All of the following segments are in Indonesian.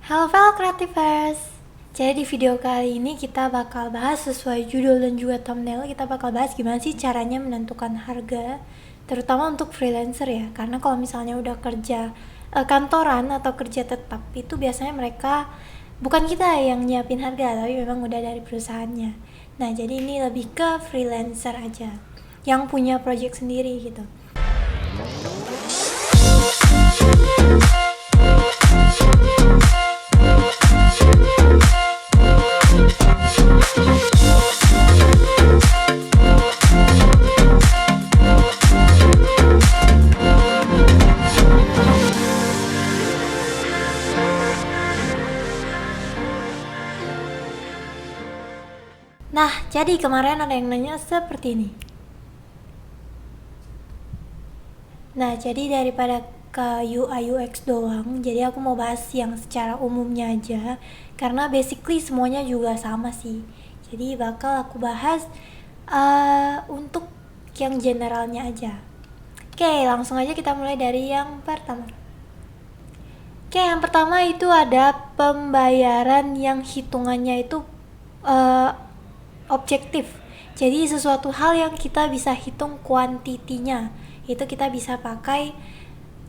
Halo fellow creativers. Jadi di video kali ini kita bakal bahas sesuai judul dan juga thumbnail. Kita bakal bahas gimana sih caranya menentukan harga, terutama untuk freelancer ya. Karena kalau misalnya udah kerja kantoran atau kerja tetap, itu biasanya mereka bukan kita yang nyiapin harga, tapi memang udah dari perusahaannya. Nah, jadi ini lebih ke freelancer aja yang punya project sendiri gitu. Nah, jadi kemarin ada yang nanya seperti ini. Nah, jadi daripada ke UI UX doang, jadi aku mau bahas yang secara umumnya aja, karena basically semuanya juga sama sih. Jadi bakal aku bahas untuk yang generalnya aja. Oke, langsung aja kita mulai dari yang pertama. Oke, yang pertama itu ada pembayaran yang hitungannya itu uh, objektif. Jadi sesuatu hal yang kita bisa hitung kuantitinya, itu kita bisa pakai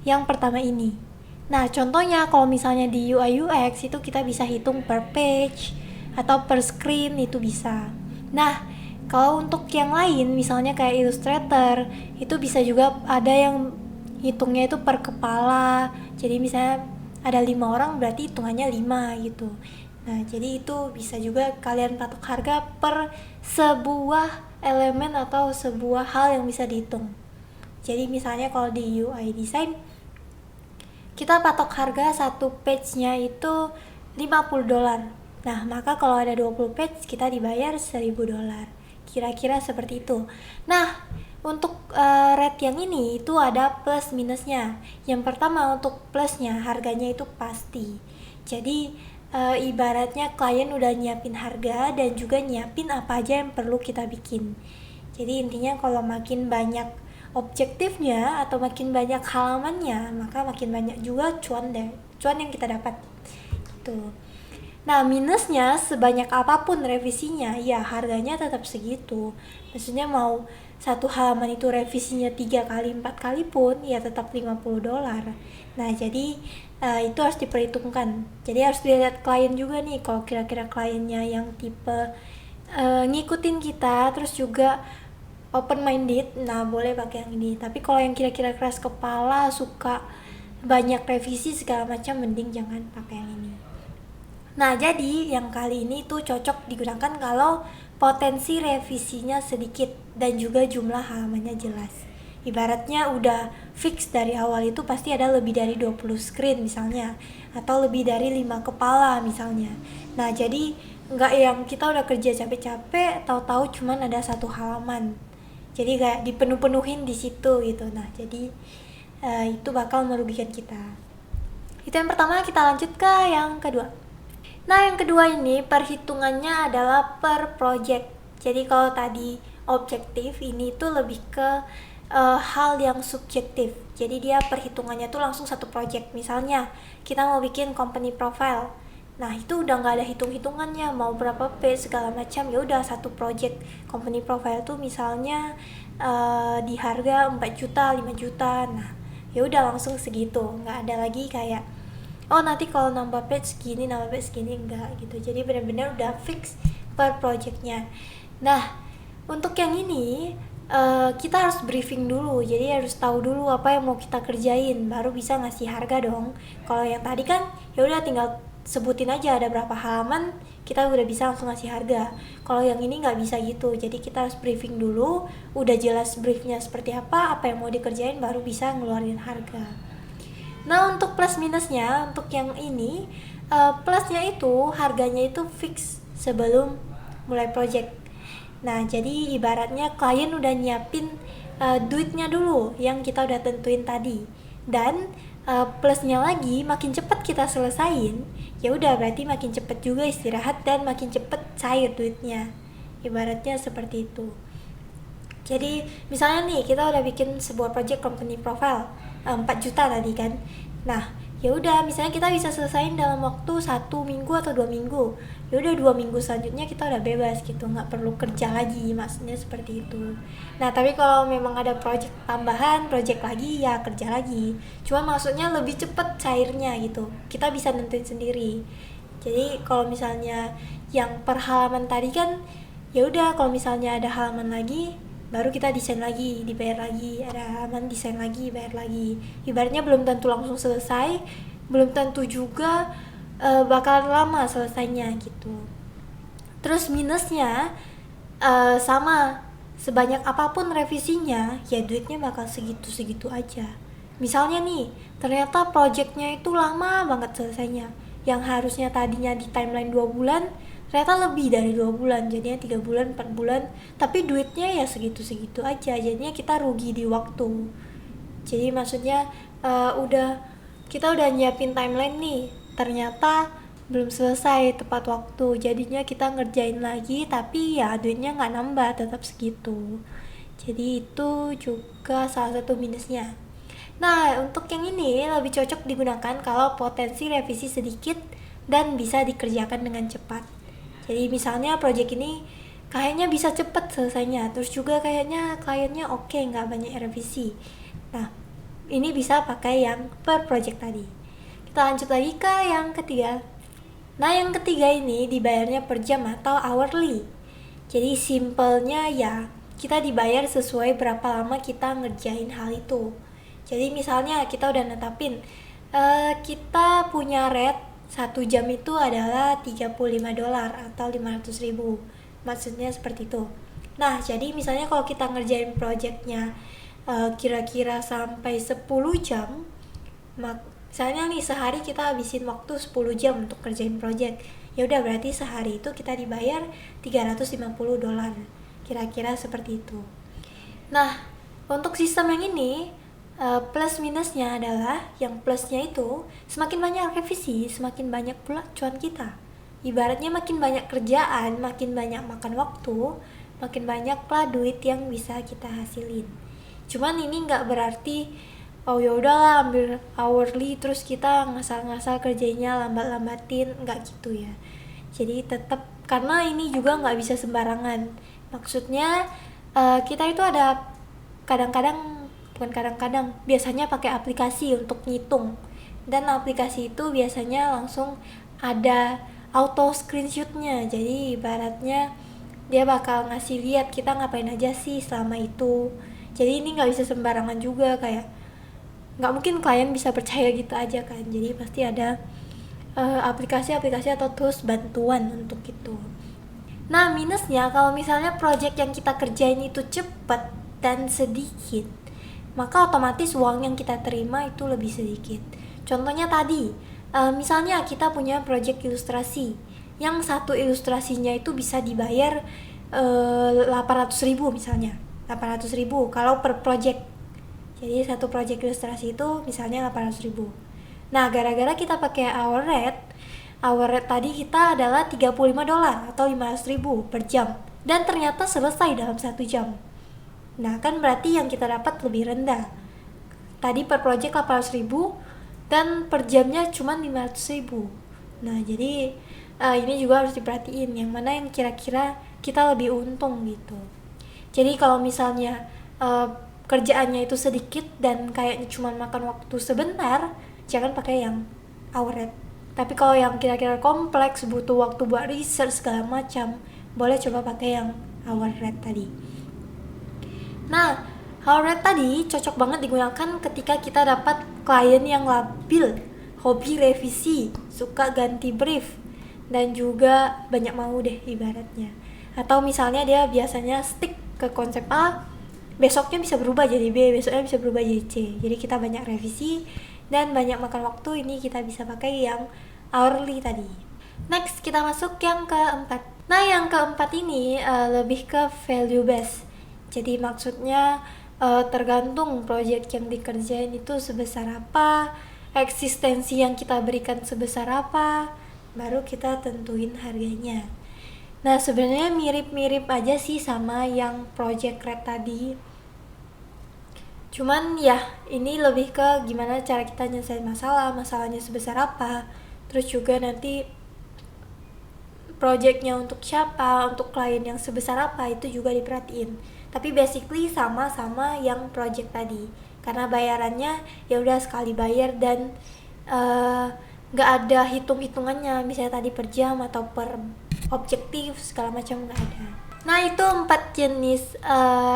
yang pertama ini. Nah, contohnya kalau misalnya di UI UX itu kita bisa hitung per page atau per screen, itu bisa. Nah, kalau untuk yang lain misalnya kayak Illustrator, itu bisa juga ada yang hitungnya itu per kepala. Jadi misalnya ada 5 orang berarti hitungannya 5 gitu. Nah, jadi itu bisa juga kalian patok harga per sebuah elemen atau sebuah hal yang bisa dihitung. Jadi misalnya kalau di UI design kita patok harga satu page-nya itu $50. Nah, maka kalau ada 20 page kita dibayar $1.000. Kira-kira seperti itu. Nah, untuk rate yang ini itu ada plus minusnya. Yang pertama, untuk plusnya harganya itu pasti. Jadi ibaratnya klien udah nyiapin harga dan juga nyiapin apa aja yang perlu kita bikin. Jadi intinya kalau makin banyak objektifnya atau makin banyak halamannya, maka makin banyak juga cuan yang kita dapat. Tuh. Nah, minusnya sebanyak apapun revisinya, ya harganya tetap segitu. Maksudnya mau satu halaman itu revisinya 3 kali, 4 kali pun, ya tetap $50. Nah, jadi itu harus diperhitungkan. Jadi harus dilihat klien juga nih, kalau kira-kira kliennya yang tipe ngikutin kita, terus juga open minded, nah boleh pakai yang ini. Tapi kalau yang kira-kira keras kepala, suka banyak revisi segala macam, mending jangan pakai yang ini. Nah, jadi yang kali ini tuh cocok digunakan kalau potensi revisinya sedikit dan juga jumlah halamannya jelas. Ibaratnya udah fix dari awal itu pasti ada lebih dari 20 screen misalnya, atau lebih dari 5 kepala misalnya. Nah, jadi nggak yang kita udah kerja capek-capek, tahu-tahu cuman ada satu halaman. Jadi kayak dipenuh-penuhin di situ gitu. Nah, jadi itu bakal merugikan kita. Itu yang pertama, kita lanjut ke yang kedua. Nah, yang kedua ini perhitungannya adalah per project. Jadi kalau tadi objektif, ini tuh lebih ke hal yang subjektif. Jadi dia perhitungannya tuh langsung satu project. Misalnya kita mau bikin company profile. Nah, itu udah nggak ada hitung-hitungannya, mau berapa page segala macam, ya udah satu project company profile tuh misalnya di harga 4 juta, 5 juta. Nah, ya udah langsung segitu. Nggak ada lagi kayak oh nanti kalau nambah page segini, enggak gitu. Jadi benar-benar udah fix per projectnya. Nah, untuk yang ini kita harus briefing dulu, jadi harus tahu dulu apa yang mau kita kerjain, baru bisa ngasih harga dong. Kalau yang tadi kan ya udah tinggal sebutin aja ada berapa halaman, kita udah bisa langsung ngasih harga. Kalau yang ini nggak bisa gitu, jadi kita harus briefing dulu, udah jelas briefnya seperti apa yang mau dikerjain, baru bisa ngeluarin harga. Nah, untuk plus minusnya, untuk yang ini plusnya itu harganya itu fix sebelum mulai project. Nah, jadi ibaratnya klien udah nyiapin duitnya dulu yang kita udah tentuin tadi. Dan plusnya lagi, makin cepat kita selesain, ya udah berarti makin cepat juga istirahat dan makin cepat cair duitnya. Ibaratnya seperti itu. Jadi misalnya nih kita udah bikin sebuah project company profile 4 juta tadi kan. Nah, ya udah misalnya kita bisa selesaiin dalam waktu 1 minggu atau 2 minggu, ya udah 2 minggu selanjutnya kita udah bebas gitu, nggak perlu kerja lagi, maksudnya seperti itu. Nah tapi kalau memang ada project tambahan, project lagi, ya kerja lagi, cuma maksudnya lebih cepet cairnya gitu, kita bisa nentuin sendiri. Jadi kalau misalnya yang per halaman tadi kan, ya udah kalau misalnya ada halaman lagi baru kita desain lagi, dibayar lagi, ada halaman desain lagi, bayar lagi. Ibaratnya belum tentu langsung selesai, belum tentu juga bakalan lama selesainya gitu. Terus minusnya sama, sebanyak apapun revisinya ya duitnya bakal segitu-segitu aja. Misalnya nih, ternyata projectnya itu lama banget selesainya, yang harusnya tadinya di timeline 2 bulan ternyata lebih dari 2 bulan, jadinya 3 bulan, 4 bulan, tapi duitnya ya segitu-segitu aja, jadinya kita rugi di waktu. Jadi maksudnya kita udah nyiapin timeline nih, ternyata belum selesai tepat waktu, jadinya kita ngerjain lagi tapi ya duitnya nggak nambah, tetap segitu. Jadi itu juga salah satu minusnya. Nah untuk yang ini lebih cocok digunakan kalau potensi revisi sedikit dan bisa dikerjakan dengan cepat. Jadi misalnya project ini kayaknya bisa cepet selesainya, terus juga kayaknya kliennya oke, nggak banyak revisi. Nah ini bisa pakai yang per project tadi. Kita lanjut lagi ke yang ketiga. Nah yang ketiga ini dibayarnya per jam atau hourly. Jadi simpelnya ya kita dibayar sesuai berapa lama kita ngerjain hal itu. Jadi misalnya kita udah netapin kita punya rate 1 jam itu adalah $35 atau 500.000, maksudnya seperti itu. Nah jadi misalnya kalau kita ngerjain projectnya kira-kira sampai 10 jam, misalnya nih sehari kita habisin waktu 10 jam untuk kerjain project, ya udah berarti sehari itu kita dibayar $350, kira-kira seperti itu. Nah untuk sistem yang ini plus minusnya adalah, yang plusnya itu semakin banyak revisi semakin banyak pula cuan kita. Ibaratnya makin banyak kerjaan makin banyak makan waktu, makin banyaklah duit yang bisa kita hasilin. Cuman ini nggak berarti oh ya udahlah ambil hourly terus kita ngasal-ngasal kerjanya, lambat-lambatin, nggak gitu ya. Jadi tetap, karena ini juga nggak bisa sembarangan, maksudnya kita itu ada kadang-kadang, bukan kadang-kadang, biasanya pakai aplikasi untuk ngitung, dan aplikasi itu biasanya langsung ada auto screenshotnya. Jadi ibaratnya dia bakal ngasih lihat kita ngapain aja sih selama itu. Jadi ini nggak bisa sembarangan juga, kayak nggak mungkin klien bisa percaya gitu aja kan. Jadi pasti ada aplikasi-aplikasi atau tools bantuan untuk itu. Nah minusnya kalau misalnya project yang kita kerjain itu cepat dan sedikit, maka otomatis uang yang kita terima itu lebih sedikit. Contohnya tadi, misalnya kita punya project ilustrasi, yang satu ilustrasinya itu bisa dibayar 800.000 misalnya, 800.000 kalau per project. Jadi satu project ilustrasi itu misalnya 800.000. Nah gara-gara kita pakai hour rate tadi kita adalah $35 atau 500.000 per jam, dan ternyata selesai dalam 1 jam. Nah kan berarti yang kita dapat lebih rendah. Tadi per project 800.000 dan per jamnya cuma 500.000. Nah jadi ini juga harus diperhatiin yang mana yang kira-kira kita lebih untung gitu. Jadi kalau misalnya kerjaannya itu sedikit dan kayaknya cuma makan waktu sebentar, jangan pakai yang hour rate. Tapi kalau yang kira-kira kompleks, butuh waktu buat research segala macam, boleh coba pakai yang hour rate tadi. Nah, hour rate tadi cocok banget digunakan ketika kita dapat klien yang labil, hobi revisi, suka ganti brief, dan juga banyak mau deh ibaratnya. Atau misalnya dia biasanya stick ke konsep A, besoknya bisa berubah jadi B, besoknya bisa berubah jadi C. Jadi kita banyak revisi dan banyak makan waktu, ini kita bisa pakai yang hourly tadi. Next kita masuk yang keempat. Nah yang keempat ini lebih ke value based. Jadi maksudnya tergantung project yang dikerjain itu sebesar apa, eksistensi yang kita berikan sebesar apa, baru kita tentuin harganya. Nah sebenarnya mirip-mirip aja sih sama yang project rate tadi. Cuman ya ini lebih ke gimana cara kita nyelesain masalahnya sebesar apa, terus juga nanti projectnya untuk siapa, untuk klien yang sebesar apa, itu juga diperhatiin. Tapi basically sama-sama yang project tadi, karena bayarannya ya udah sekali bayar dan nggak ada hitung-hitungannya, misalnya tadi per jam atau per objektif segala macam, nggak ada. Nah itu 4 jenis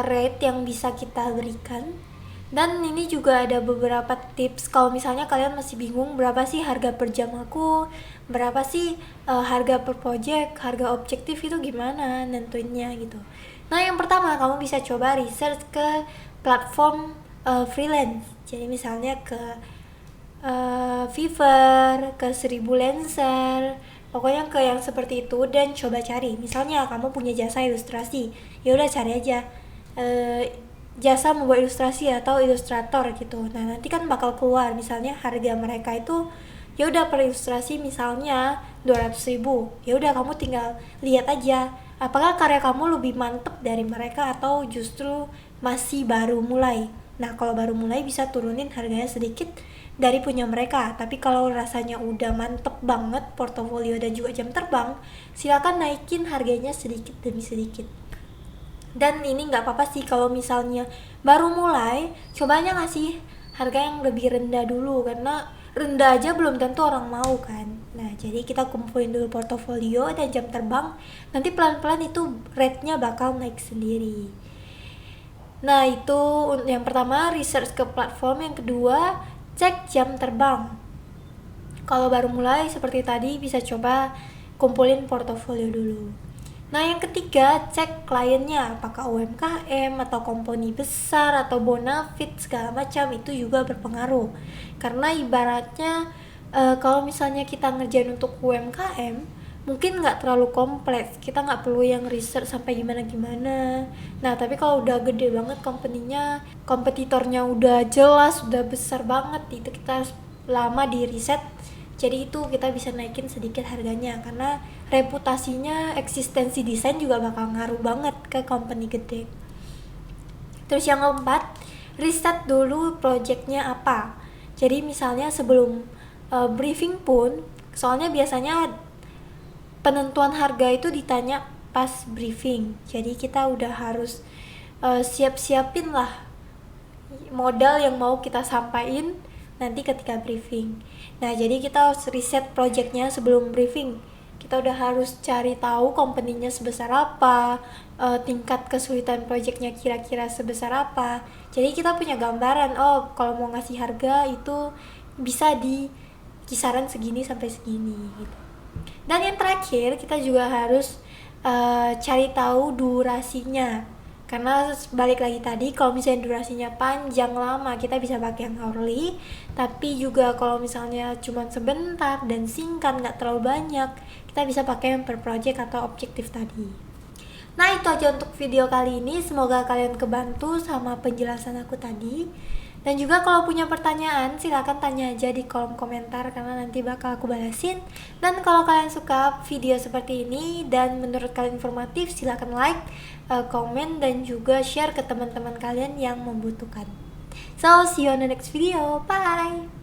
rate yang bisa kita berikan. Dan ini juga ada beberapa tips kalau misalnya kalian masih bingung berapa sih harga per jam aku, berapa sih harga per project, harga objektif itu gimana nentuinnya gitu. Nah yang pertama, kamu bisa coba research ke platform freelance. Jadi misalnya ke Fiverr, ke 1000 Lancer, pokoknya ke yang seperti itu, dan coba cari. Misalnya kamu punya jasa ilustrasi, ya udah cari aja jasa membuat ilustrasi atau ilustrator gitu. Nah nanti kan bakal keluar misalnya harga mereka itu, ya udah per ilustrasi misalnya 200.000. Ya udah kamu tinggal lihat aja apakah karya kamu lebih mantep dari mereka atau justru masih baru mulai. Nah kalau baru mulai bisa turunin harganya sedikit dari punya mereka, tapi kalau rasanya udah mantep banget portofolio dan juga jam terbang, silakan naikin harganya sedikit demi sedikit. Dan ini nggak apa-apa sih kalau misalnya baru mulai, cobanya ngasih harga yang lebih rendah dulu, karena rendah aja belum tentu orang mau kan. Nah jadi kita kumpulin dulu portofolio dan jam terbang, nanti pelan-pelan itu rate-nya bakal naik sendiri. Nah itu yang pertama, research ke platform. Yang kedua, cek jam terbang. Kalau baru mulai seperti tadi bisa coba kumpulin portofolio dulu. Nah yang ketiga, cek kliennya, apakah UMKM atau company besar atau bonafit segala macam, itu juga berpengaruh. Karena ibaratnya kalau misalnya kita ngerjain untuk UMKM mungkin nggak terlalu kompleks, kita nggak perlu yang research sampai gimana-gimana. Nah tapi kalau udah gede banget company-nya, kompetitornya udah jelas, udah besar banget, itu kita harus lama di riset. Jadi itu kita bisa naikin sedikit harganya, karena reputasinya, eksistensi desain juga bakal ngaruh banget ke company gede. Terus yang keempat, riset dulu projectnya apa. Jadi misalnya sebelum briefing pun, soalnya biasanya penentuan harga itu ditanya pas briefing, jadi kita udah harus siap-siapin lah modal yang mau kita sampaikan nanti ketika briefing. Nah jadi kita harus riset projectnya sebelum briefing. Kita udah harus cari tahu company-nya sebesar apa, tingkat kesulitan projectnya kira-kira sebesar apa. Jadi kita punya gambaran, oh kalau mau ngasih harga itu bisa di kisaran segini sampai segini gitu. Dan yang terakhir, kita juga harus cari tahu durasinya. Karena balik lagi tadi, kalau misalnya durasinya panjang lama kita bisa pakai yang hourly, tapi juga kalau misalnya cuma sebentar dan singkat, nggak terlalu banyak, kita bisa pakai yang per project atau objektif tadi. Nah itu aja untuk video kali ini, semoga kalian kebantu sama penjelasan aku tadi. Dan juga kalau punya pertanyaan silahkan tanya aja di kolom komentar, karena nanti bakal aku balasin. Dan kalau kalian suka video seperti ini dan menurut kalian informatif, silahkan like, komen, dan juga share ke teman-teman kalian yang membutuhkan. So see you on the next video, bye.